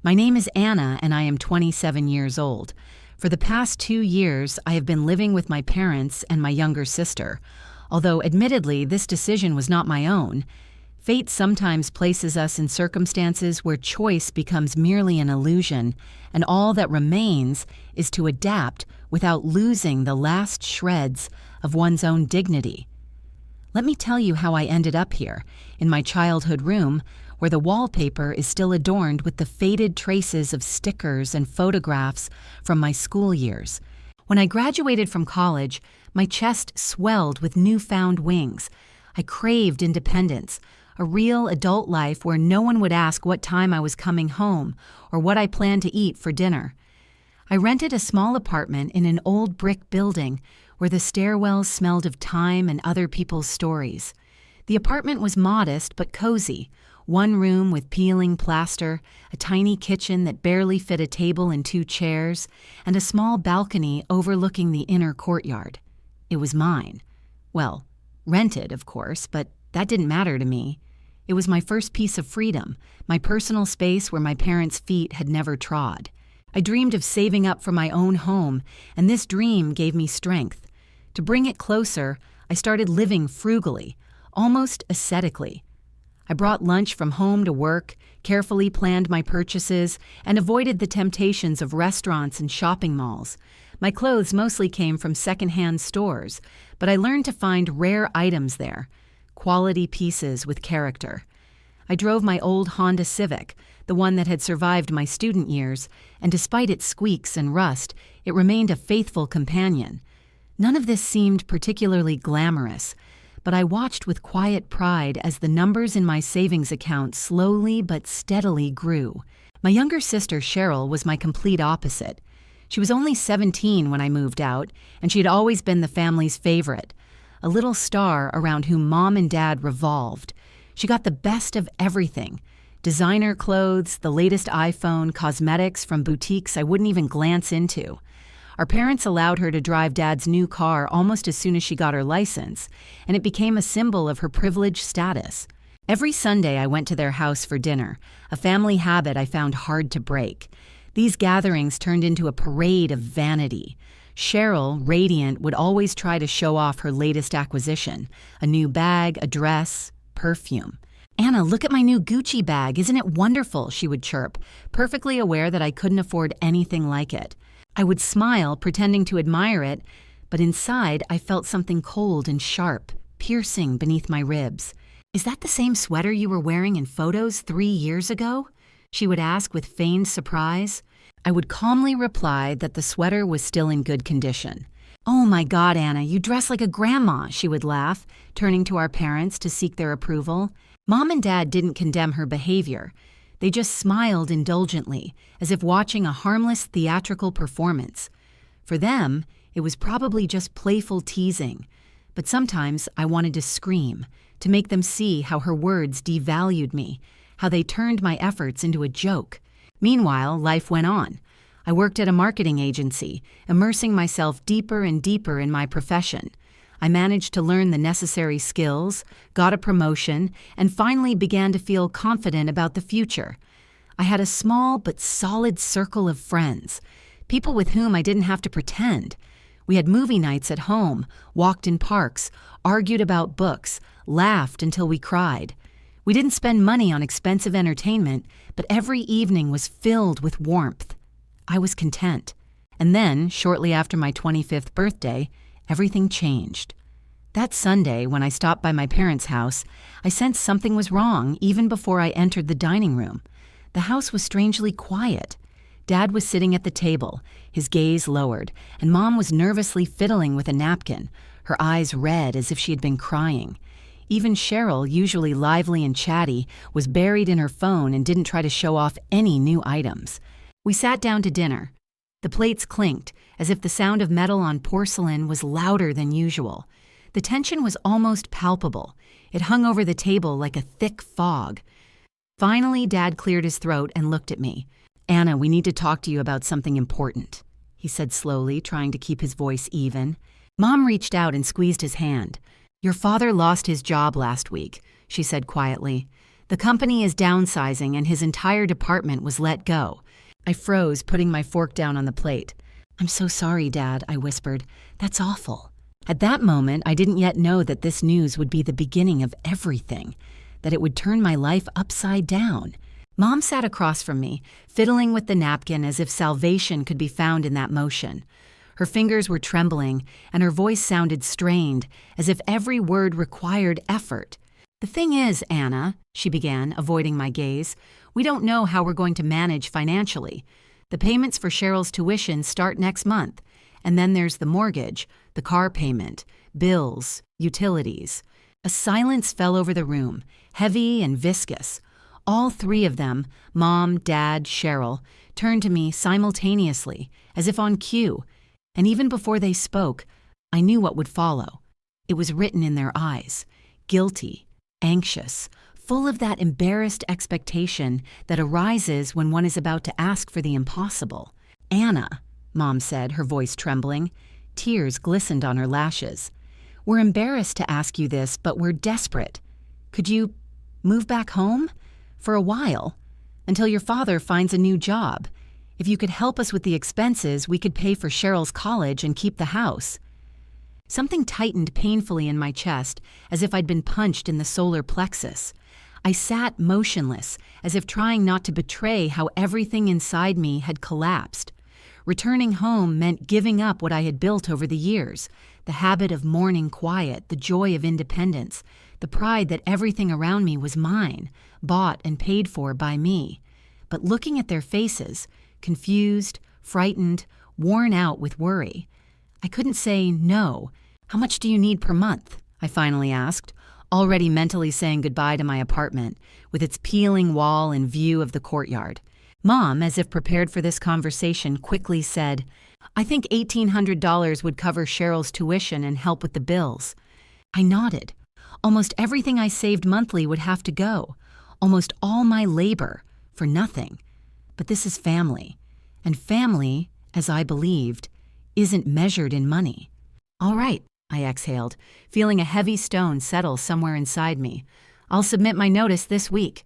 My name is Anna and I am 27 years old. For the past 2 years, I have been living with my parents and my younger sister. Although admittedly, this decision was not my own. Fate sometimes places us in circumstances where choice becomes merely an illusion, and all that remains is to adapt without losing the last shreds of one's own dignity. Let me tell you how I ended up here, in my childhood room, where the wallpaper is still adorned with the faded traces of stickers and photographs from my school years. When I graduated from college, my chest swelled with newfound wings. I craved independence, a real adult life where no one would ask what time I was coming home or what I planned to eat for dinner. I rented a small apartment in an old brick building where the stairwells smelled of time and other people's stories. The apartment was modest but cozy. One room with peeling plaster, a tiny kitchen that barely fit a table and 2 chairs, and a small balcony overlooking the inner courtyard. It was mine. Well, rented, of course, but that didn't matter to me. It was my first piece of freedom, my personal space where my parents' feet had never trod. I dreamed of saving up for my own home, and this dream gave me strength. To bring it closer, I started living frugally, almost ascetically. I brought lunch from home to work, carefully planned my purchases, and avoided the temptations of restaurants and shopping malls. My clothes mostly came from secondhand stores, but I learned to find rare items there, quality pieces with character. I drove my old Honda Civic, the one that had survived my student years, and despite its squeaks and rust, it remained a faithful companion. None of this seemed particularly glamorous, but I watched with quiet pride as the numbers in my savings account slowly but steadily grew. My younger sister, Cheryl, was my complete opposite. She was only 17 when I moved out, and she had always been the family's favorite, a little star around whom Mom and Dad revolved. She got the best of everything: designer clothes, the latest iPhone, cosmetics from boutiques I wouldn't even glance into. Our parents allowed her to drive Dad's new car almost as soon as she got her license, and it became a symbol of her privileged status. Every Sunday I went to their house for dinner, a family habit I found hard to break. These gatherings turned into a parade of vanity. Cheryl, radiant, would always try to show off her latest acquisition: a new bag, a dress, perfume. "Anna, look at my new Gucci bag. Isn't it wonderful?" she would chirp, perfectly aware that I couldn't afford anything like it. I would smile, pretending to admire it, but inside I felt something cold and sharp, piercing beneath my ribs. "Is that the same sweater you were wearing in photos 3 years ago?" she would ask with feigned surprise. I would calmly reply that the sweater was still in good condition. "Oh my God, Anna, you dress like a grandma," she would laugh, turning to our parents to seek their approval. Mom and Dad didn't condemn her behavior. They just smiled indulgently, as if watching a harmless theatrical performance. For them, it was probably just playful teasing, but sometimes I wanted to scream, to make them see how her words devalued me, how they turned my efforts into a joke. Meanwhile, life went on. I worked at a marketing agency, immersing myself deeper and deeper in my profession. I managed to learn the necessary skills, got a promotion, and finally began to feel confident about the future. I had a small but solid circle of friends, people with whom I didn't have to pretend. We had movie nights at home, walked in parks, argued about books, laughed until we cried. We didn't spend money on expensive entertainment, but every evening was filled with warmth. I was content. And then, shortly after my 25th birthday, everything changed. That Sunday, when I stopped by my parents' house, I sensed something was wrong even before I entered the dining room. The house was strangely quiet. Dad was sitting at the table, his gaze lowered, and Mom was nervously fiddling with a napkin, her eyes red as if she had been crying. Even Cheryl, usually lively and chatty, was buried in her phone and didn't try to show off any new items. We sat down to dinner. The plates clinked, as if the sound of metal on porcelain was louder than usual. The tension was almost palpable. It hung over the table like a thick fog. Finally, Dad cleared his throat and looked at me. "Anna, we need to talk to you about something important," he said slowly, trying to keep his voice even. Mom reached out and squeezed his hand. "Your father lost his job last week," she said quietly. The company is downsizing and his entire department was let go. I froze, putting my fork down on the plate. I'm so sorry, Dad, I whispered. That's awful. At that moment, I didn't yet know that this news would be the beginning of everything, that it would turn my life upside down. Mom sat across from me, fiddling with the napkin as if salvation could be found in that motion. Her fingers were trembling, and her voice sounded strained, as if every word required effort. The thing is, Anna, she began, avoiding my gaze, we don't know how we're going to manage financially. The payments for Cheryl's tuition start next month, and then there's the mortgage, the car payment, bills, utilities. A silence fell over the room, heavy and viscous. All three of them, Mom, Dad, Cheryl, turned to me simultaneously, as if on cue, and even before they spoke, I knew what would follow. It was written in their eyes, guilty, anxious, full of that embarrassed expectation that arises when one is about to ask for the impossible. Anna, Mom said, her voice trembling. Tears glistened on her lashes. We're embarrassed to ask you this, but we're desperate. Could you move back home? For a while, until your father finds a new job. If you could help us with the expenses, we could pay for Cheryl's college and keep the house. Something tightened painfully in my chest, as if I'd been punched in the solar plexus. I sat motionless, as if trying not to betray how everything inside me had collapsed. Returning home meant giving up what I had built over the years, the habit of morning quiet, the joy of independence, the pride that everything around me was mine, bought and paid for by me. But looking at their faces, confused, frightened, worn out with worry, I couldn't say no. How much do you need per month? I finally asked, already mentally saying goodbye to my apartment, with its peeling wall and view of the courtyard. Mom, as if prepared for this conversation, quickly said, I think $1,800 would cover Cheryl's tuition and help with the bills. I nodded. Almost everything I saved monthly would have to go. Almost all my labor, for nothing. But this is family. And family, as I believed, isn't measured in money. All right, I exhaled, feeling a heavy stone settle somewhere inside me. I'll submit my notice this week.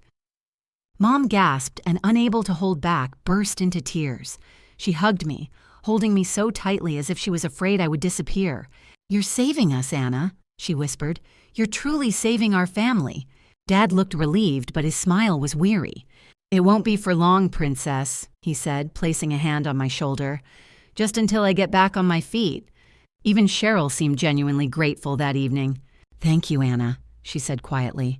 Mom gasped and, unable to hold back, burst into tears. She hugged me, holding me so tightly as if she was afraid I would disappear. You're saving us, Anna, she whispered. You're truly saving our family. Dad looked relieved, but his smile was weary. It won't be for long, Princess, he said, placing a hand on my shoulder. Just until I get back on my feet. Even Cheryl seemed genuinely grateful that evening. Thank you, Anna, she said quietly.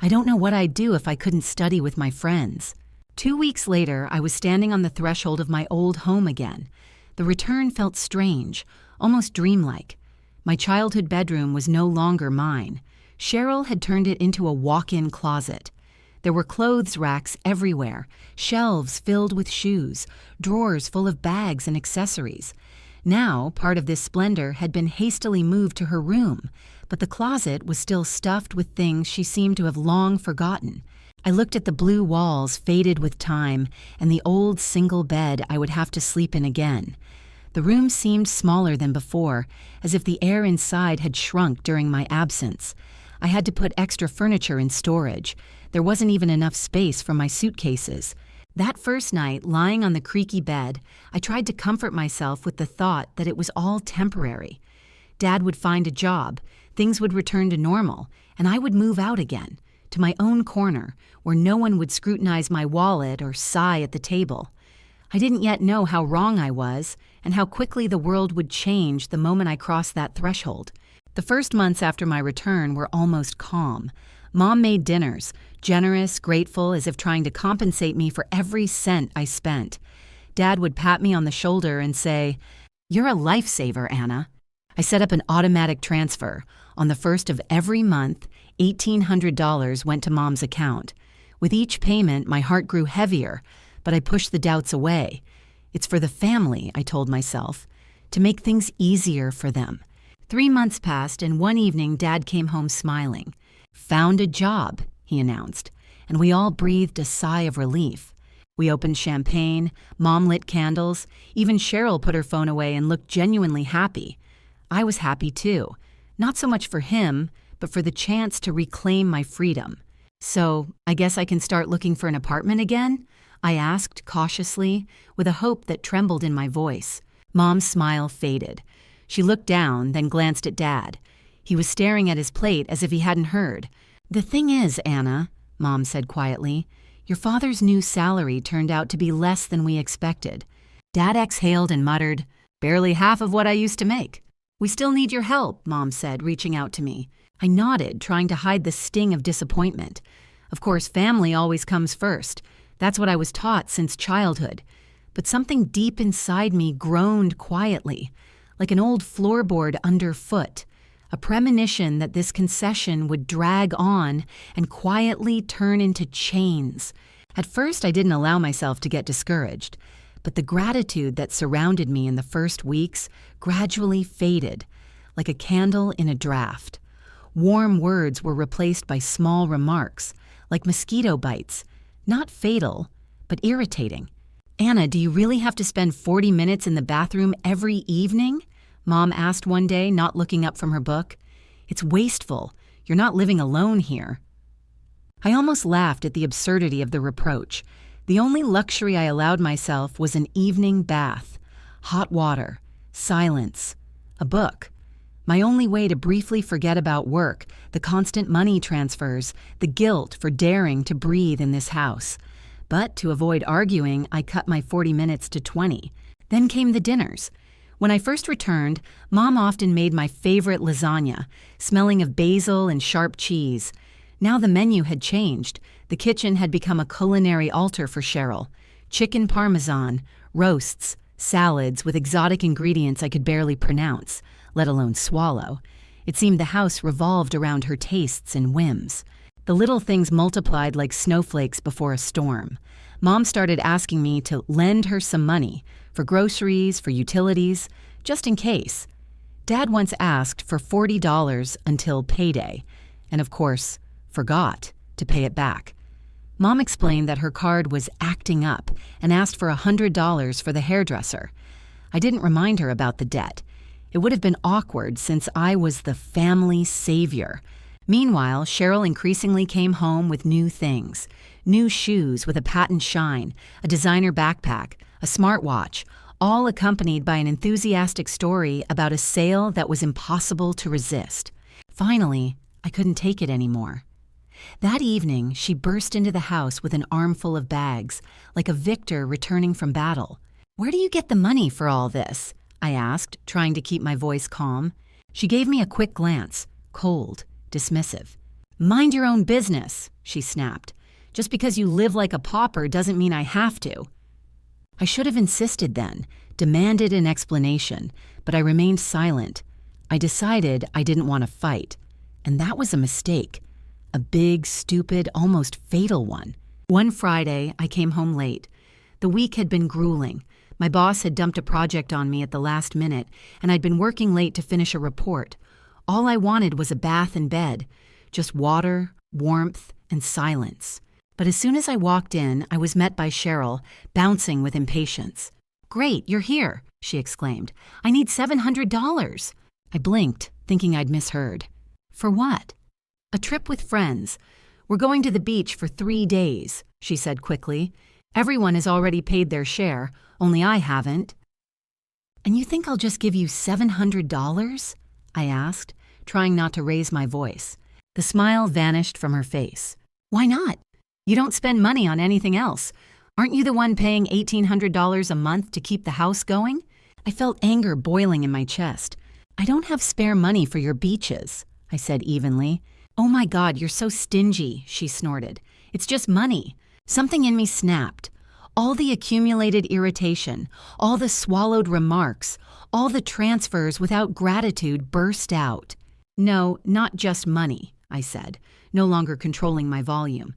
I don't know what I'd do if I couldn't study with my friends. 2 weeks later, I was standing on the threshold of my old home again. The return felt strange, almost dreamlike. My childhood bedroom was no longer mine. Cheryl had turned it into a walk-in closet. There were clothes racks everywhere, shelves filled with shoes, drawers full of bags and accessories. Now, part of this splendor had been hastily moved to her room, but the closet was still stuffed with things she seemed to have long forgotten. I looked at the blue walls faded with time and the old single bed I would have to sleep in again. The room seemed smaller than before, as if the air inside had shrunk during my absence. I had to put extra furniture in storage. There wasn't even enough space for my suitcases. That first night, lying on the creaky bed, I tried to comfort myself with the thought that it was all temporary. Dad would find a job, things would return to normal, and I would move out again, to my own corner, where no one would scrutinize my wallet or sigh at the table. I didn't yet know how wrong I was, and how quickly the world would change the moment I crossed that threshold. The first months after my return were almost calm. Mom made dinners, generous, grateful, as if trying to compensate me for every cent I spent. Dad would pat me on the shoulder and say, "You're a lifesaver, Anna." I set up an automatic transfer. On the first of every month, $1,800 went to Mom's account. With each payment, my heart grew heavier, but I pushed the doubts away. It's for the family, I told myself, to make things easier for them. 3 months passed, and one evening Dad came home smiling. "Found a job," he announced, and we all breathed a sigh of relief. We opened champagne, Mom lit candles, even Cheryl put her phone away and looked genuinely happy. I was happy too, not so much for him, but for the chance to reclaim my freedom. So, I guess I can start looking for an apartment again? I asked cautiously, with a hope that trembled in my voice. Mom's smile faded. She looked down, then glanced at Dad. He was staring at his plate as if he hadn't heard. "The thing is, Anna," Mom said quietly, "your father's new salary turned out to be less than we expected." Dad exhaled and muttered, "Barely half of what I used to make." "We still need your help," Mom said, reaching out to me. I nodded, trying to hide the sting of disappointment. Of course, family always comes first. That's what I was taught since childhood. But something deep inside me groaned quietly, like an old floorboard underfoot, a premonition that this concession would drag on and quietly turn into chains. At first, I didn't allow myself to get discouraged, but the gratitude that surrounded me in the first weeks gradually faded, like a candle in a draft. Warm words were replaced by small remarks, like mosquito bites, not fatal, but irritating. "Anna, do you really have to spend 40 minutes in the bathroom every evening?" Mom asked one day, not looking up from her book. "It's wasteful. You're not living alone here." I almost laughed at the absurdity of the reproach. The only luxury I allowed myself was an evening bath, hot water, silence, a book. My only way to briefly forget about work, the constant money transfers, the guilt for daring to breathe in this house. But to avoid arguing, I cut my 40 minutes to 20. Then came the dinners. When I first returned, Mom often made my favorite lasagna, smelling of basil and sharp cheese. Now the menu had changed. The kitchen had become a culinary altar for Cheryl. Chicken parmesan, roasts, salads with exotic ingredients I could barely pronounce, let alone swallow. It seemed the house revolved around her tastes and whims. The little things multiplied like snowflakes before a storm. Mom started asking me to lend her some money for groceries, for utilities, just in case. Dad once asked for $40 until payday, and of course, forgot to pay it back. Mom explained that her card was acting up and asked for $100 for the hairdresser. I didn't remind her about the debt. It would have been awkward since I was the family savior. Meanwhile, Cheryl increasingly came home with new things. New shoes with a patent shine, a designer backpack, a smartwatch, all accompanied by an enthusiastic story about a sale that was impossible to resist. Finally, I couldn't take it anymore. That evening, she burst into the house with an armful of bags, like a victor returning from battle. "Where do you get the money for all this?" I asked, trying to keep my voice calm. She gave me a quick glance, cold, dismissive. "Mind your own business," she snapped. "Just because you live like a pauper doesn't mean I have to." I should have insisted then, demanded an explanation, but I remained silent. I decided I didn't want to fight, and that was a mistake. A big, stupid, almost fatal one. One Friday, I came home late. The week had been grueling. My boss had dumped a project on me at the last minute, and I'd been working late to finish a report. All I wanted was a bath and bed, just water, warmth, and silence. But as soon as I walked in, I was met by Cheryl, bouncing with impatience. "Great, you're here," she exclaimed. "I need $700. I blinked, thinking I'd misheard. "For what?" "A trip with friends. We're going to the beach for 3 days," she said quickly. "Everyone has already paid their share, only I haven't." "And you think I'll just give you $700? I asked, trying not to raise my voice. The smile vanished from her face. "Why not? You don't spend money on anything else. Aren't you the one paying $1,800 a month to keep the house going?" I felt anger boiling in my chest. "I don't have spare money for your beaches," I said evenly. "Oh my God, you're so stingy," she snorted. "It's just money." Something in me snapped. All the accumulated irritation, all the swallowed remarks, all the transfers without gratitude burst out. "No, not just money," I said, no longer controlling my volume.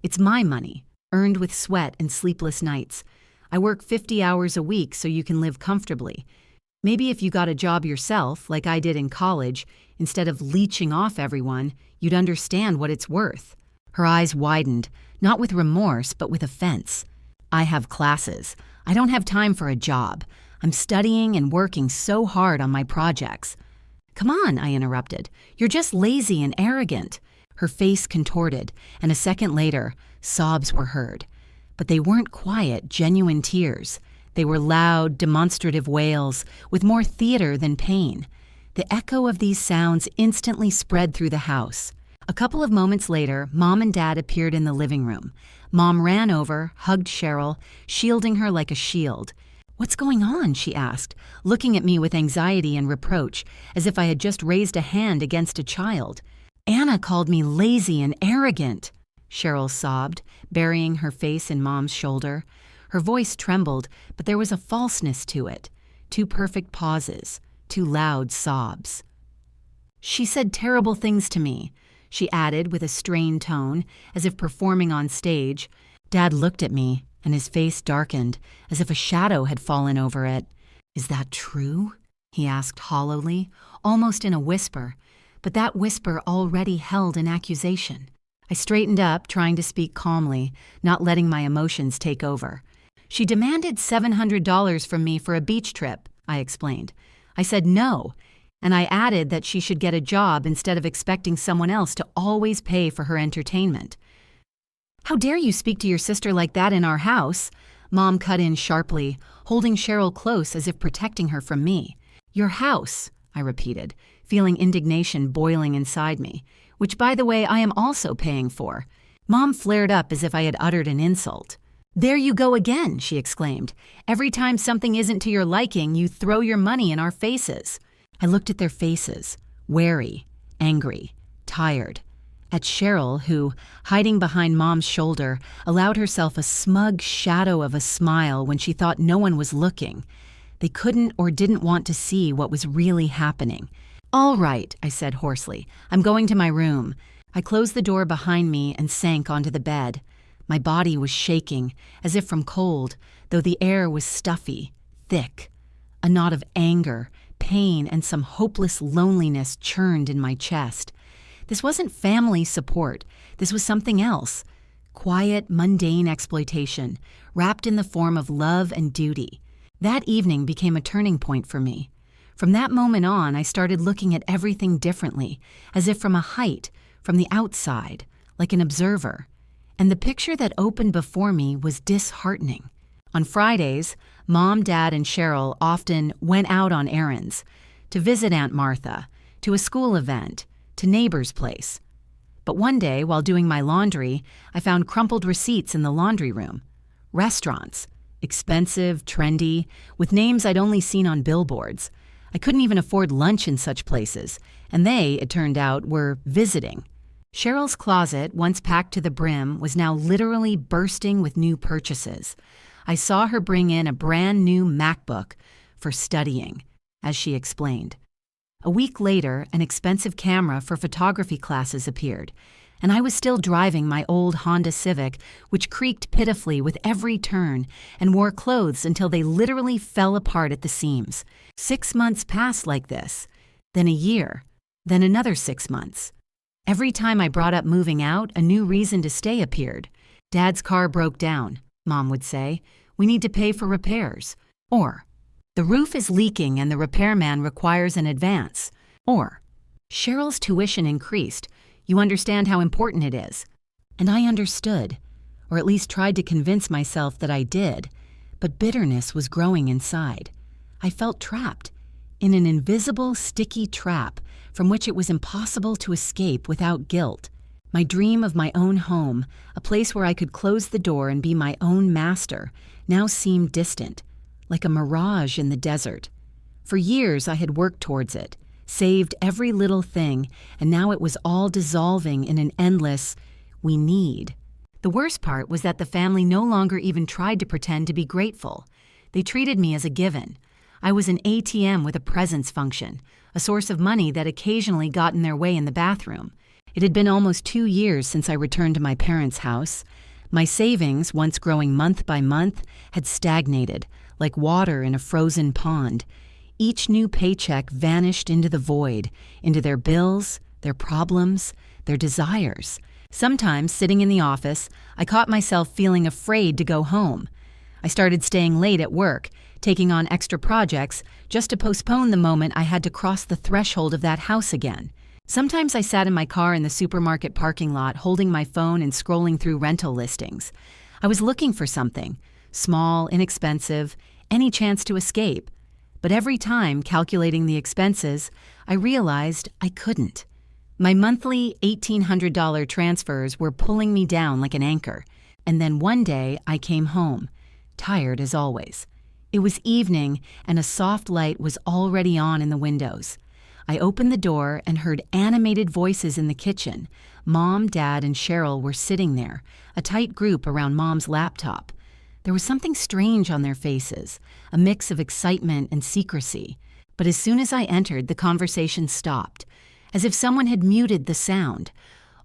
"It's my money, earned with sweat and sleepless nights. I work 50 hours a week so you can live comfortably. Maybe if you got a job yourself, like I did in college, instead of leeching off everyone, you'd understand what it's worth." Her eyes widened, not with remorse, but with offense. "I have classes. I don't have time for a job. I'm studying and working so hard on my projects." "Come on," I interrupted. "You're just lazy and arrogant." Her face contorted, and a second later, sobs were heard. But they weren't quiet, genuine tears. They were loud, demonstrative wails, with more theater than pain. The echo of these sounds instantly spread through the house. A couple of moments later, Mom and Dad appeared in the living room. Mom ran over, hugged Cheryl, shielding her like a shield. "What's going on?" she asked, looking at me with anxiety and reproach, as if I had just raised a hand against a child. "Anna called me lazy and arrogant," Cheryl sobbed, burying her face in Mom's shoulder. Her voice trembled, but there was a falseness to it. 2 perfect pauses, 2 loud sobs. "She said terrible things to me," she added with a strained tone, as if performing on stage. Dad looked at me, and his face darkened, as if a shadow had fallen over it. "Is that true?" he asked hollowly, almost in a whisper, but that whisper already held an accusation. I straightened up, trying to speak calmly, not letting my emotions take over. "She demanded $700 from me for a beach trip," I explained. "I said no, and I added that she should get a job instead of expecting someone else to always pay for her entertainment." "How dare you speak to your sister like that in our house?" Mom cut in sharply, holding Cheryl close as if protecting her from me. "Your house," I repeated, feeling indignation boiling inside me, which, by the way, I am also paying for. Mom flared up as if I had uttered an insult. "There you go again," she exclaimed. "Every time something isn't to your liking, you throw your money in our faces." I looked at their faces, wary, angry, tired. At Cheryl, who, hiding behind Mom's shoulder, allowed herself a smug shadow of a smile when she thought no one was looking. They couldn't or didn't want to see what was really happening. "All right," I said hoarsely. "I'm going to my room." I closed the door behind me and sank onto the bed. My body was shaking, as if from cold, though the air was stuffy, thick. A knot of anger, pain, and some hopeless loneliness churned in my chest. This wasn't family support. This was something else. Quiet, mundane exploitation, wrapped in the form of love and duty. That evening became a turning point for me. From that moment on, I started looking at everything differently, as if from a height, from the outside, like an observer. And the picture that opened before me was disheartening. On Fridays, Mom, Dad, and Cheryl often went out on errands, to visit Aunt Martha, to a school event, to neighbor's place. But one day, while doing my laundry, I found crumpled receipts in the laundry room. Restaurants, expensive, trendy, with names I'd only seen on billboards. I couldn't even afford lunch in such places, and they, it turned out, were visiting. Cheryl's closet, once packed to the brim, was now literally bursting with new purchases. I saw her bring in a brand new MacBook for studying, as she explained. A week later, an expensive camera for photography classes appeared, and I was still driving my old Honda Civic, which creaked pitifully with every turn and wore clothes until they literally fell apart at the seams. 6 months passed like this, then a year, then another 6 months. Every time I brought up moving out, a new reason to stay appeared. "Dad's car broke down," Mom would say. "We need to pay for repairs." Or, "The roof is leaking and the repairman requires an advance." Or, "Cheryl's tuition increased. You understand how important it is." And I understood, or at least tried to convince myself that I did, but bitterness was growing inside. I felt trapped, in an invisible, sticky trap from which it was impossible to escape without guilt. My dream of my own home, a place where I could close the door and be my own master, now seemed distant, like a mirage in the desert. For years I had worked towards it, saved every little thing, and now it was all dissolving in an endless, "we need." The worst part was that the family no longer even tried to pretend to be grateful. They treated me as a given. I was an ATM with a presence function, a source of money that occasionally got in their way in the bathroom. It had been almost 2 years since I returned to my parents' house. My savings, once growing month by month, had stagnated, like water in a frozen pond. Each new paycheck vanished into the void, into their bills, their problems, their desires. Sometimes, sitting in the office, I caught myself feeling afraid to go home. I started staying late at work, taking on extra projects just to postpone the moment I had to cross the threshold of that house again. Sometimes I sat in my car in the supermarket parking lot holding my phone and scrolling through rental listings. I was looking for something, small, inexpensive, any chance to escape. But every time, calculating the expenses, I realized I couldn't. My monthly $1,800 transfers were pulling me down like an anchor. And then one day, I came home, tired as always. It was evening, and a soft light was already on in the windows. I opened the door and heard animated voices in the kitchen. Mom, Dad, and Cheryl were sitting there, a tight group around Mom's laptop. There was something strange on their faces, a mix of excitement and secrecy. But as soon as I entered, the conversation stopped, as if someone had muted the sound.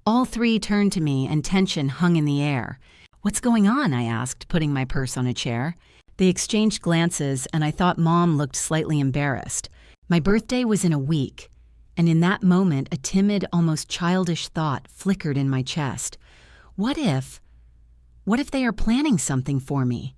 All three turned to me, and tension hung in the air. "What's going on?" I asked, putting my purse on a chair. They exchanged glances, and I thought Mom looked slightly embarrassed. My birthday was in a week, and in that moment a timid, almost childish thought flickered in my chest. What if they are planning something for me?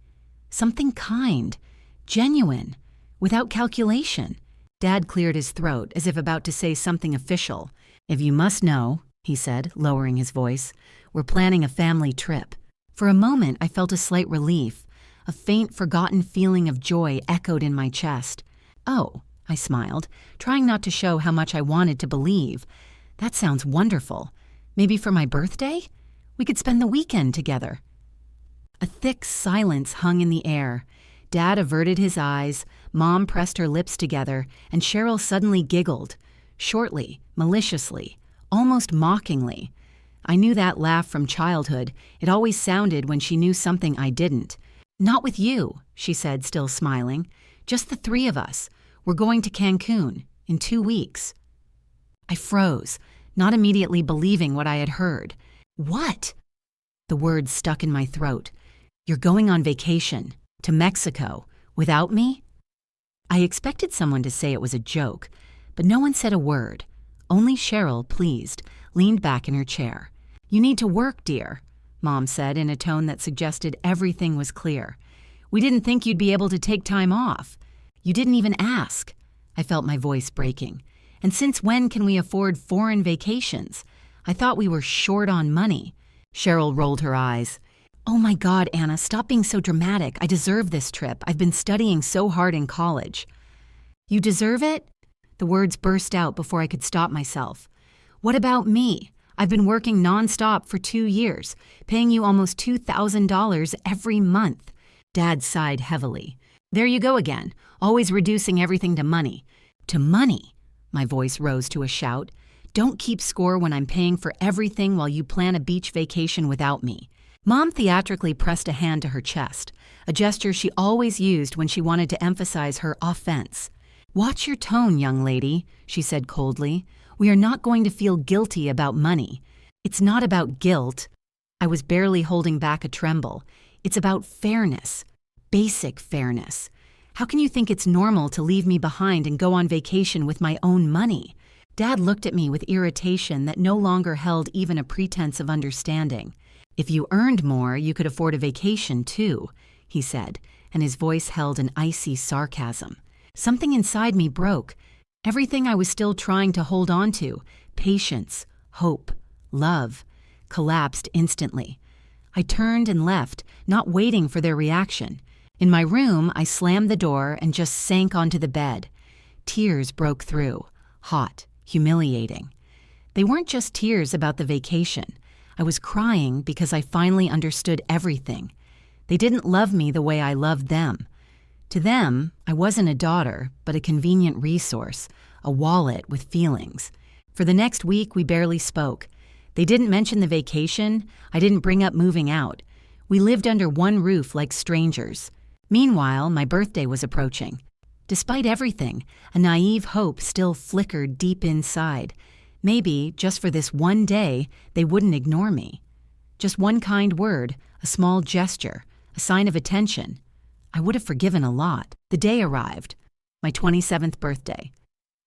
Something kind, genuine, without calculation. Dad cleared his throat, as if about to say something official. "If you must know," he said, lowering his voice, "we're planning a family trip." For a moment I felt a slight relief. A faint, forgotten feeling of joy echoed in my chest. "Oh," I smiled, trying not to show how much I wanted to believe. "That sounds wonderful. Maybe for my birthday? We could spend the weekend together." A thick silence hung in the air. Dad averted his eyes, Mom pressed her lips together, and Cheryl suddenly giggled. Shortly, maliciously, almost mockingly. I knew that laugh from childhood. It always sounded when she knew something I didn't. "Not with you," she said, still smiling. "Just the three of us. We're going to Cancun in 2 weeks." I froze, not immediately believing what I had heard. "What?" The words stuck in my throat. "You're going on vacation, to Mexico, without me?" I expected someone to say it was a joke, but no one said a word. Only Cheryl, pleased, leaned back in her chair. "You need to work, dear," Mom said in a tone that suggested everything was clear. "We didn't think you'd be able to take time off. You didn't even ask." I felt my voice breaking. "And since when can we afford foreign vacations? I thought we were short on money." Cheryl rolled her eyes. "Oh my God, Anna, stop being so dramatic. I deserve this trip. I've been studying so hard in college." "You deserve it?" The words burst out before I could stop myself. "What about me? I've been working nonstop for 2 years, paying you almost $2,000 every month." Dad sighed heavily. "There you go again, always reducing everything to money." "To money?" My voice rose to a shout. "Don't keep score when I'm paying for everything while you plan a beach vacation without me." Mom theatrically pressed a hand to her chest, a gesture she always used when she wanted to emphasize her offense. "Watch your tone, young lady," she said coldly. "We are not going to feel guilty about money. It's not about guilt." I was barely holding back a tremble. "It's about fairness. Basic fairness. How can you think it's normal to leave me behind and go on vacation with my own money?" Dad looked at me with irritation that no longer held even a pretense of understanding. "If you earned more, you could afford a vacation too," he said, and his voice held an icy sarcasm. Something inside me broke. Everything I was still trying to hold on to, patience, hope, love, collapsed instantly. I turned and left, not waiting for their reaction. In my room, I slammed the door and just sank onto the bed. Tears broke through, hot, humiliating. They weren't just tears about the vacation. I was crying because I finally understood everything. They didn't love me the way I loved them. To them, I wasn't a daughter, but a convenient resource, a wallet with feelings. For the next week, we barely spoke. They didn't mention the vacation. I didn't bring up moving out. We lived under one roof like strangers. Meanwhile, my birthday was approaching. Despite everything, a naive hope still flickered deep inside. Maybe, just for this one day, they wouldn't ignore me. Just one kind word, a small gesture, a sign of attention. I would have forgiven a lot. The day arrived, my 27th birthday.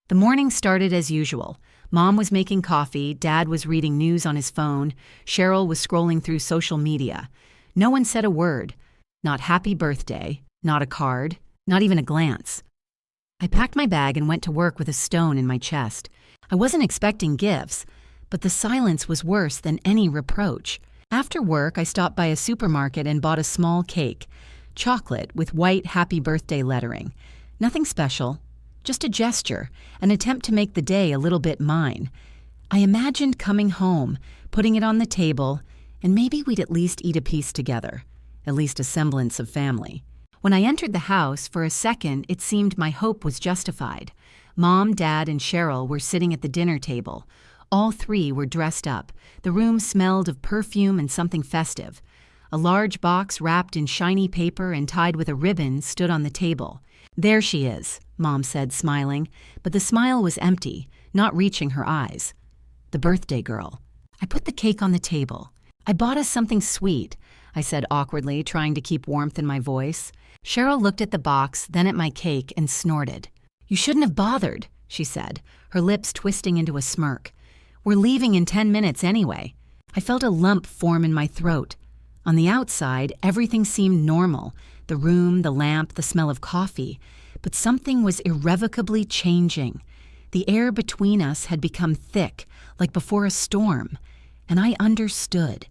The morning started as usual. Mom was making coffee, Dad was reading news on his phone, Cheryl was scrolling through social media. No one said a word. Not happy birthday, not a card, not even a glance. I packed my bag and went to work with a stone in my chest. I wasn't expecting gifts, but the silence was worse than any reproach. After work, I stopped by a supermarket and bought a small cake, chocolate with white happy birthday lettering. Nothing special, just a gesture, an attempt to make the day a little bit mine. I imagined coming home, putting it on the table, and maybe we'd at least eat a piece together, at least a semblance of family. When I entered the house, for a second, it seemed my hope was justified. Mom, Dad, and Cheryl were sitting at the dinner table. All three were dressed up. The room smelled of perfume and something festive. A large box wrapped in shiny paper and tied with a ribbon stood on the table. "There she is," Mom said, smiling, but the smile was empty, not reaching her eyes. "The birthday girl." I put the cake on the table. "I bought us something sweet," I said awkwardly, trying to keep warmth in my voice. Cheryl looked at the box, then at my cake, and snorted. "You shouldn't have bothered," she said, her lips twisting into a smirk. "We're leaving in 10 minutes anyway." I felt a lump form in my throat. On the outside, everything seemed normal, the room, the lamp, the smell of coffee, but something was irrevocably changing. The air between us had become thick, like before a storm, and I understood.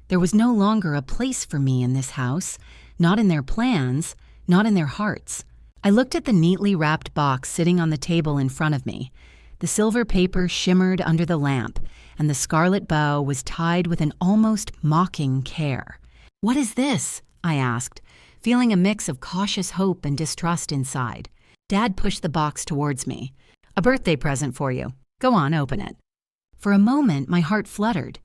There was no longer a place for me in this house, not in their plans, not in their hearts. I looked at the neatly wrapped box sitting on the table in front of me. The silver paper shimmered under the lamp, and the scarlet bow was tied with an almost mocking care. "What is this?" I asked, feeling a mix of cautious hope and distrust inside. Dad pushed the box towards me. "A birthday present for you. Go on, open it." For a moment, my heart fluttered.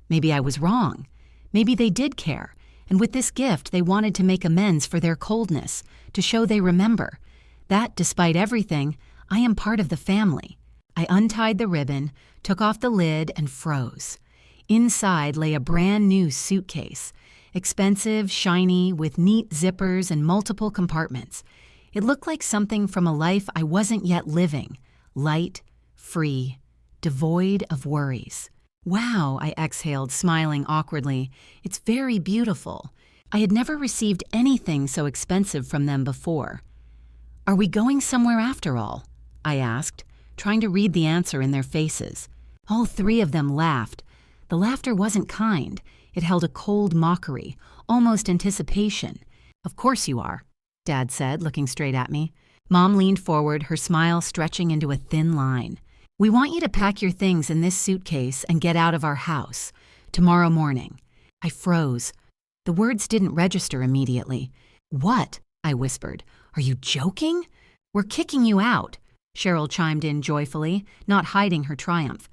Maybe I was wrong. Maybe they did care, and with this gift they wanted to make amends for their coldness, to show they remember. That, despite everything, I am part of the family. I untied the ribbon, took off the lid, and froze. Inside lay a brand new suitcase, expensive, shiny, with neat zippers and multiple compartments. It looked like something from a life I wasn't yet living, light, free, devoid of worries. "Wow," I exhaled, smiling awkwardly. "It's very beautiful." I had never received anything so expensive from them before. "Are we going somewhere after all?" I asked, trying to read the answer in their faces. All three of them laughed. The laughter wasn't kind. It held a cold mockery, almost anticipation. "Of course you are," Dad said, looking straight at me. Mom leaned forward, her smile stretching into a thin line. "We want you to pack your things in this suitcase and get out of our house. Tomorrow morning." I froze. The words didn't register immediately. "What?" I whispered. "Are you joking?" "We're kicking you out," Cheryl chimed in joyfully, not hiding her triumph.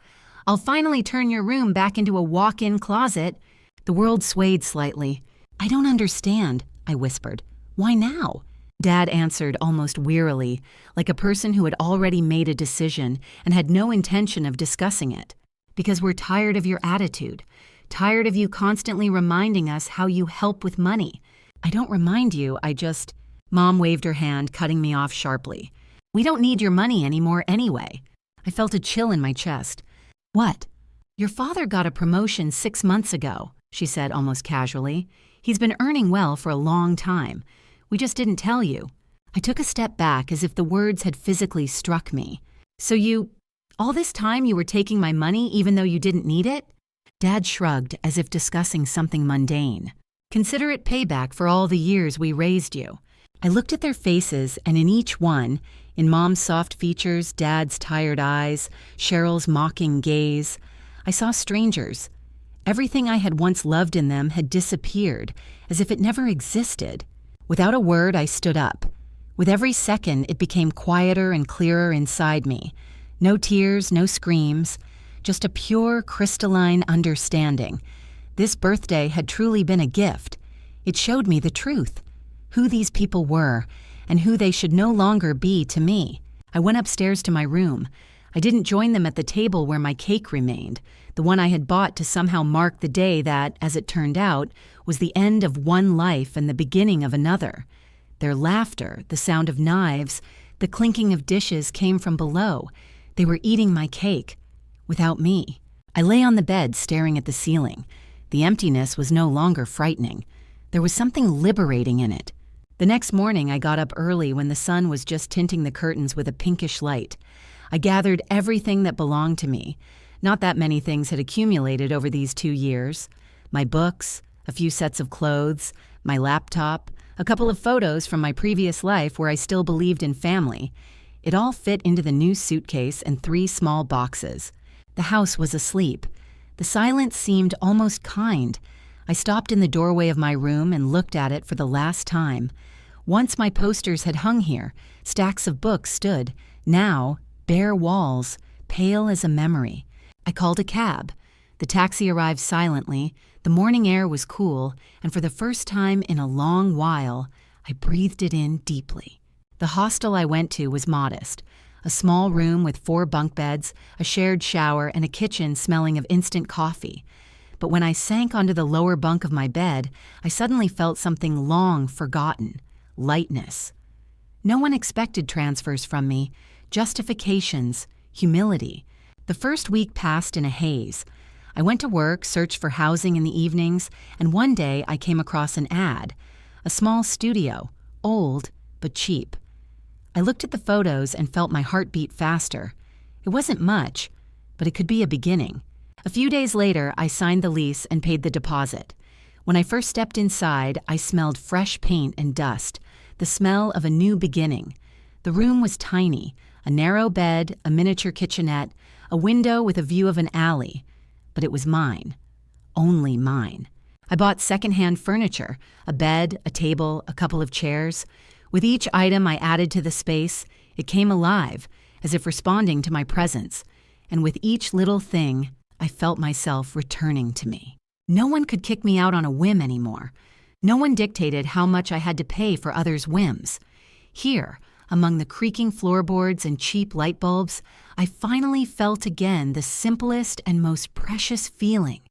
"I'll finally turn your room back into a walk-in closet." The world swayed slightly. "I don't understand," I whispered. "Why now?" Dad answered almost wearily, like a person who had already made a decision and had no intention of discussing it. "Because we're tired of your attitude, tired of you constantly reminding us how you help with money." "I don't remind you, I just—" Mom waved her hand, cutting me off sharply. "We don't need your money anymore anyway." I felt a chill in my chest. "What?" "Your father got a promotion 6 months ago," she said almost casually. "He's been earning well for a long time. We just didn't tell you." I took a step back as if the words had physically struck me. "So all this time you were taking my money even though you didn't need it?" Dad shrugged as if discussing something mundane. "Consider it payback for all the years we raised you." I looked at their faces, and in each one, in Mom's soft features, Dad's tired eyes, Cheryl's mocking gaze, I saw strangers. Everything I had once loved in them had disappeared, as if it never existed. Without a word, I stood up. With every second, it became quieter and clearer inside me. No tears, no screams, just a pure, crystalline understanding. This birthday had truly been a gift. It showed me the truth, who these people were, and who they should no longer be to me. I went upstairs to my room. I didn't join them at the table where my cake remained, the one I had bought to somehow mark the day that, as it turned out, was the end of one life and the beginning of another. Their laughter, the sound of knives, the clinking of dishes came from below. They were eating my cake, without me. I lay on the bed staring at the ceiling. The emptiness was no longer frightening. There was something liberating in it. The next morning I got up early when the sun was just tinting the curtains with a pinkish light. I gathered everything that belonged to me. Not that many things had accumulated over these 2 years. My books, a few sets of clothes, my laptop, a couple of photos from my previous life where I still believed in family. It all fit into the new suitcase and 3 small boxes. The house was asleep. The silence seemed almost kind. I stopped in the doorway of my room and looked at it for the last time. Once my posters had hung here, stacks of books stood. Now, bare walls, pale as a memory. I called a cab. The taxi arrived silently, the morning air was cool, and for the first time in a long while, I breathed it in deeply. The hostel I went to was modest. A small room with 4 bunk beds, a shared shower, and a kitchen smelling of instant coffee. But when I sank onto the lower bunk of my bed, I suddenly felt something long forgotten: lightness. No one expected transfers from me, justifications, humility. The first week passed in a haze. I went to work, searched for housing in the evenings, and one day I came across an ad. A small studio, old but cheap. I looked at the photos and felt my heart beat faster. It wasn't much, but it could be a beginning. A few days later, I signed the lease and paid the deposit. When I first stepped inside, I smelled fresh paint and dust, the smell of a new beginning. The room was tiny, a narrow bed, a miniature kitchenette, a window with a view of an alley. But it was mine. Only mine. I bought secondhand furniture, a bed, a table, a couple of chairs. With each item I added to the space, it came alive, as if responding to my presence. And with each little thing, I felt myself returning to me. No one could kick me out on a whim anymore. No one dictated how much I had to pay for others' whims. Here, among the creaking floorboards and cheap light bulbs, I finally felt again the simplest and most precious feeling: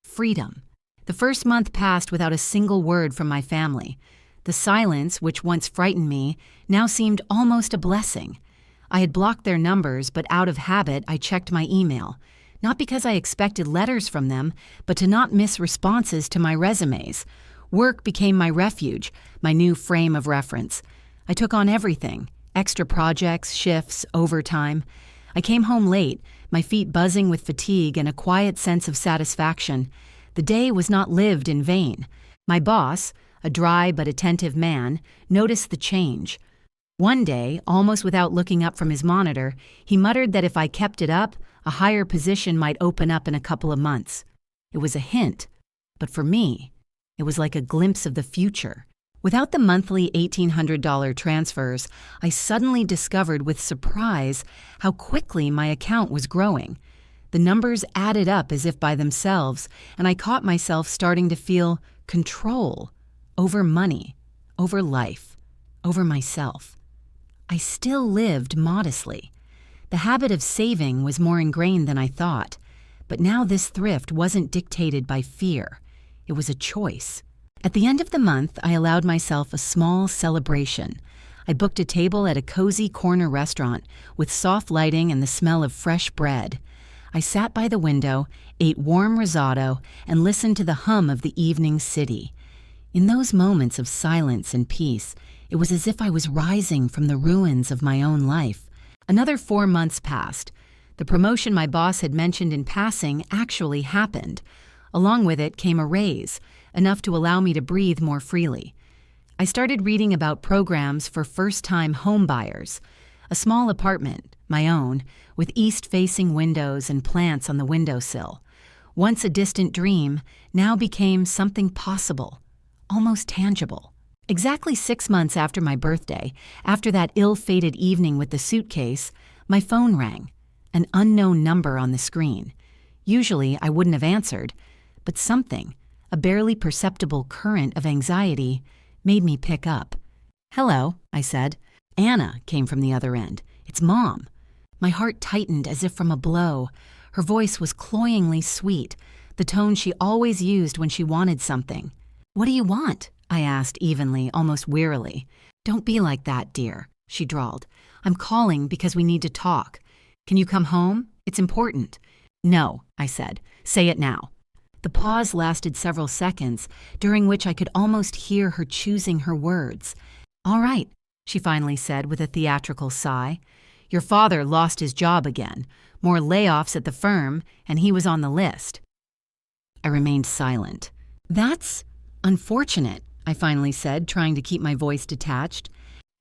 freedom. The first month passed without a single word from my family. The silence, which once frightened me, now seemed almost a blessing. I had blocked their numbers, but out of habit I checked my email. Not because I expected letters from them, but to not miss responses to my resumes. Work became my refuge, my new frame of reference. I took on everything: extra projects, shifts, overtime. I came home late, my feet buzzing with fatigue and a quiet sense of satisfaction. The day was not lived in vain. My boss, a dry but attentive man, noticed the change. One day, almost without looking up from his monitor, he muttered that if I kept it up, a higher position might open up in a couple of months. It was a hint, but for me, it was like a glimpse of the future. Without the monthly $1,800 transfers, I suddenly discovered with surprise how quickly my account was growing. The numbers added up as if by themselves, and I caught myself starting to feel control over money, over life, over myself. I still lived modestly. The habit of saving was more ingrained than I thought, but now this thrift wasn't dictated by fear. It was a choice. At the end of the month, I allowed myself a small celebration. I booked a table at a cozy corner restaurant with soft lighting and the smell of fresh bread. I sat by the window, ate warm risotto, and listened to the hum of the evening city. In those moments of silence and peace, it was as if I was rising from the ruins of my own life. Another 4 months passed. The promotion my boss had mentioned in passing actually happened. Along with it came a raise, enough to allow me to breathe more freely. I started reading about programs for first-time home buyers. A small apartment, my own, with east-facing windows and plants on the windowsill. Once a distant dream, now became something possible, almost tangible. Exactly 6 months after my birthday, after that ill-fated evening with the suitcase, my phone rang, an unknown number on the screen. Usually I wouldn't have answered, but something, a barely perceptible current of anxiety, made me pick up. "Hello," I said. "Anna," came from the other end. "It's Mom." My heart tightened as if from a blow. Her voice was cloyingly sweet, the tone she always used when she wanted something. "What do you want?" I asked evenly, almost wearily. "Don't be like that, dear," she drawled. "I'm calling because we need to talk. Can you come home? It's important." "No," I said. "Say it now." The pause lasted several seconds, during which I could almost hear her choosing her words. "All right," she finally said with a theatrical sigh. Your father lost his job again, more layoffs at the firm, and he was on the list. I remained silent. That's unfortunate, I finally said, trying to keep my voice detached.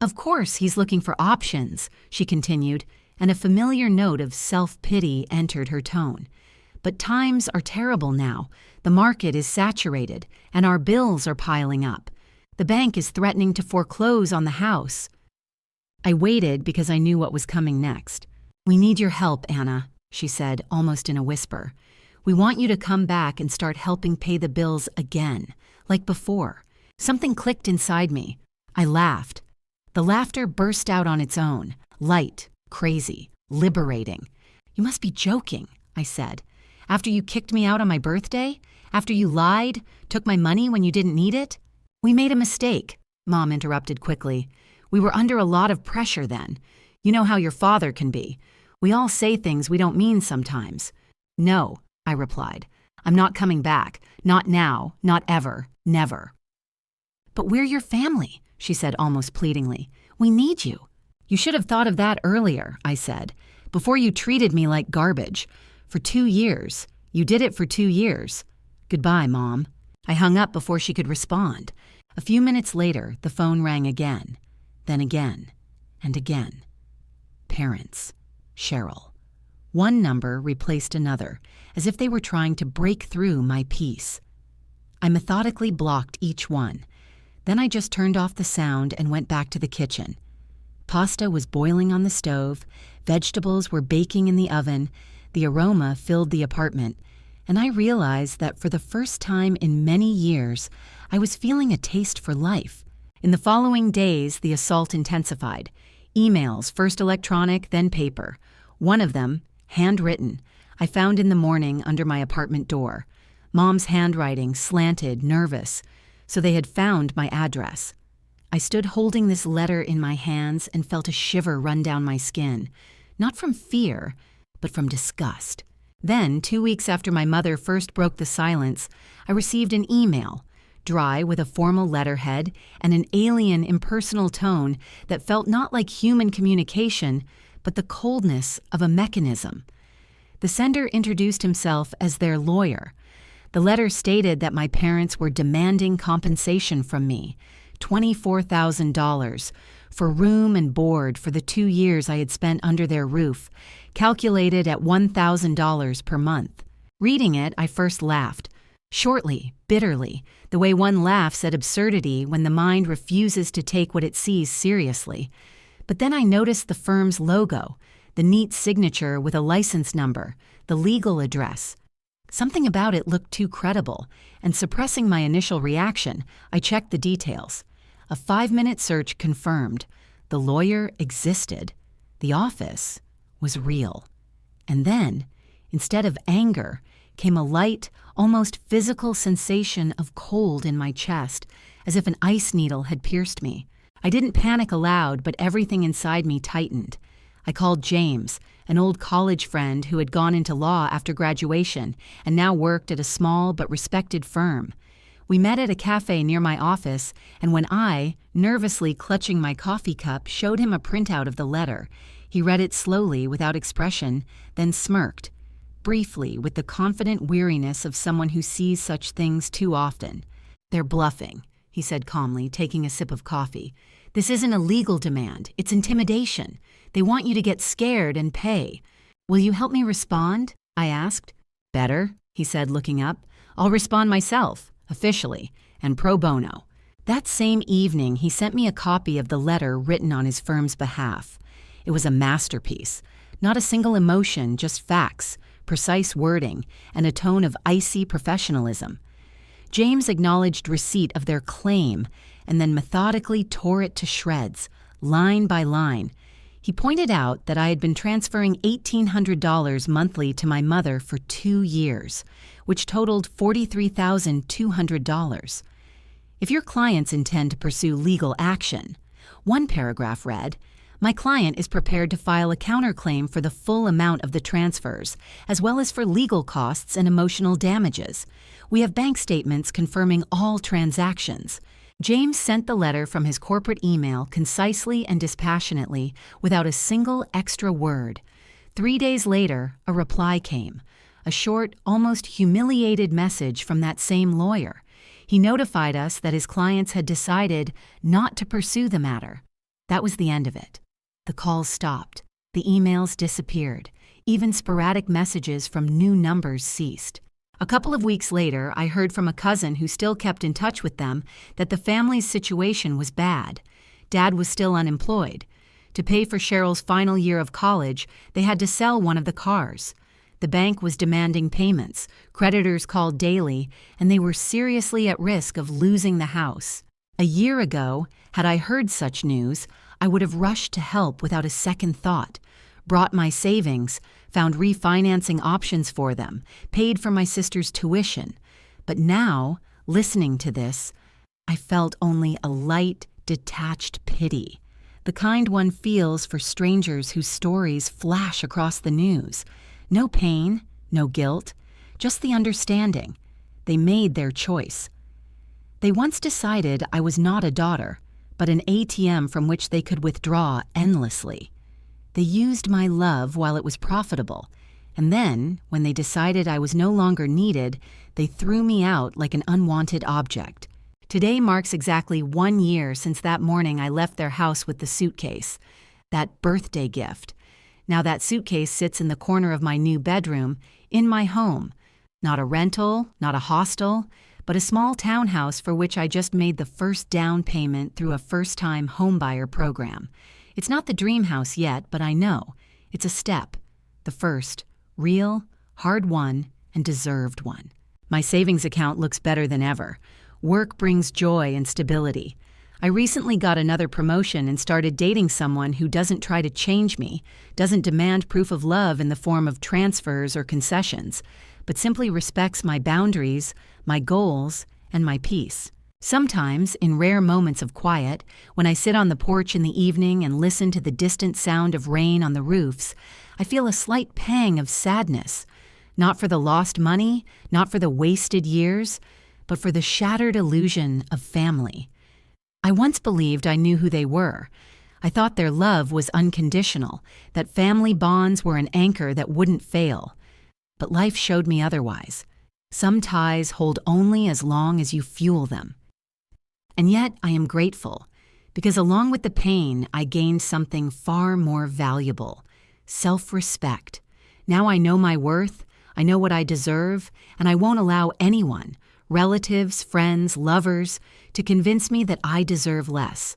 Of course he's looking for options, she continued, and a familiar note of self-pity entered her tone. But times are terrible now. The market is saturated, and our bills are piling up. The bank is threatening to foreclose on the house. I waited because I knew what was coming next. We need your help, Anna, she said, almost in a whisper. We want you to come back and start helping pay the bills again, like before. Something clicked inside me. I laughed. The laughter burst out on its own, light, crazy, liberating. You must be joking, I said. After you kicked me out on my birthday? After you lied, took my money when you didn't need it? We made a mistake, Mom interrupted quickly. We were under a lot of pressure then. You know how your father can be. We all say things we don't mean sometimes. No, I replied. I'm not coming back. Not now, not ever, never. But we're your family, she said almost pleadingly. We need you. You should have thought of that earlier, I said, before you treated me like garbage. For 2 years. You did it for 2 years. Goodbye, Mom. I hung up before she could respond. A few minutes later, the phone rang again, then again, and again. Parents. Cheryl. One number replaced another, as if they were trying to break through my peace. I methodically blocked each one. Then I just turned off the sound and went back to the kitchen. Pasta was boiling on the stove, vegetables were baking in the oven, the aroma filled the apartment, and I realized that for the first time in many years, I was feeling a taste for life. In the following days, the assault intensified. Emails, first electronic, then paper. One of them, handwritten, I found in the morning under my apartment door. Mom's handwriting, slanted, nervous, so they had found my address. I stood holding this letter in my hands and felt a shiver run down my skin, not from fear, but from disgust. Then, 2 weeks after my mother first broke the silence, I received an email, dry with a formal letterhead and an alien, impersonal tone that felt not like human communication, but the coldness of a mechanism. The sender introduced himself as their lawyer. The letter stated that my parents were demanding compensation from me, $24,000, for room and board for the 2 years I had spent under their roof, calculated at $1,000 per month. Reading it, I first laughed. Shortly, bitterly, the way one laughs at absurdity when the mind refuses to take what it sees seriously. But then I noticed the firm's logo, the neat signature with a license number, the legal address. Something about it looked too credible, and suppressing my initial reaction, I checked the details. A 5-minute search confirmed. The lawyer existed. The office was real. And then, instead of anger, came a light, almost physical sensation of cold in my chest, as if an ice needle had pierced me. I didn't panic aloud, but everything inside me tightened. I called James, an old college friend who had gone into law after graduation and now worked at a small but respected firm. We met at a cafe near my office, and when I, nervously clutching my coffee cup, showed him a printout of the letter, he read it slowly without expression, then smirked, briefly with the confident weariness of someone who sees such things too often. "They're bluffing," he said calmly, taking a sip of coffee. "This isn't a legal demand. It's intimidation. They want you to get scared and pay. Will you help me respond?" I asked. "Better," he said, looking up. "I'll respond myself, officially, and pro bono." That same evening, he sent me a copy of the letter written on his firm's behalf. It was a masterpiece. Not a single emotion, just facts, precise wording, and a tone of icy professionalism. James acknowledged receipt of their claim and then methodically tore it to shreds, line by line. He pointed out that I had been transferring $1,800 monthly to my mother for 2 years, which totaled $43,200. If your clients intend to pursue legal action, one paragraph read, "My client is prepared to file a counterclaim for the full amount of the transfers, as well as for legal costs and emotional damages. We have bank statements confirming all transactions. James sent the letter from his corporate email concisely and dispassionately, without a single extra word. 3 days later, a reply came, a short, almost humiliated message from that same lawyer. He notified us that his clients had decided not to pursue the matter. That was the end of it. The calls stopped. The emails disappeared. Even sporadic messages from new numbers ceased. A couple of weeks later, I heard from a cousin who still kept in touch with them that the family's situation was bad. Dad was still unemployed. To pay for Cheryl's final year of college, they had to sell one of the cars. The bank was demanding payments, creditors called daily, and they were seriously at risk of losing the house. A year ago, had I heard such news, I would have rushed to help without a second thought, brought my savings, found refinancing options for them, paid for my sister's tuition. But now, listening to this, I felt only a light, detached pity, the kind one feels for strangers whose stories flash across the news. No pain, no guilt, just the understanding. They made their choice. They once decided I was not a daughter, but an ATM from which they could withdraw endlessly. They used my love while it was profitable, and then, when they decided I was no longer needed, they threw me out like an unwanted object. Today marks exactly 1 year since that morning I left their house with the suitcase, that birthday gift. Now that suitcase sits in the corner of my new bedroom, in my home. Not a rental, not a hostel, but a small townhouse for which I just made the first down payment through a first-time homebuyer program. It's not the dream house yet, but I know. It's a step. The first, real, hard-won, and deserved one. My savings account looks better than ever. Work brings joy and stability. I recently got another promotion and started dating someone who doesn't try to change me, doesn't demand proof of love in the form of transfers or concessions, but simply respects my boundaries, my goals, and my peace. Sometimes, in rare moments of quiet, when I sit on the porch in the evening and listen to the distant sound of rain on the roofs, I feel a slight pang of sadness, not for the lost money, not for the wasted years, but for the shattered illusion of family. I once believed I knew who they were. I thought their love was unconditional, that family bonds were an anchor that wouldn't fail. But life showed me otherwise. Some ties hold only as long as you fuel them. And yet I am grateful, because along with the pain, I gained something far more valuable: self-respect. Now I know my worth, I know what I deserve, and I won't allow anyone, relatives, friends, lovers, to convince me that I deserve less.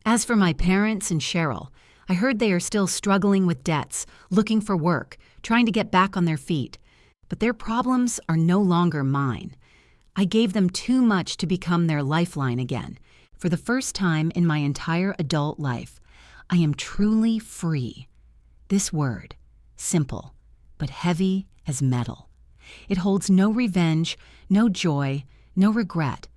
As for my parents and Cheryl, I heard they are still struggling with debts, looking for work, trying to get back on their feet. But their problems are no longer mine. I gave them too much to become their lifeline again. For the first time in my entire adult life, I am truly free. This word, simple, but heavy as metal. It holds no revenge, no joy, no regret.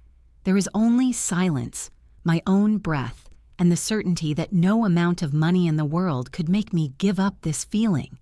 There is only silence, my own breath, and the certainty that no amount of money in the world could make me give up this feeling.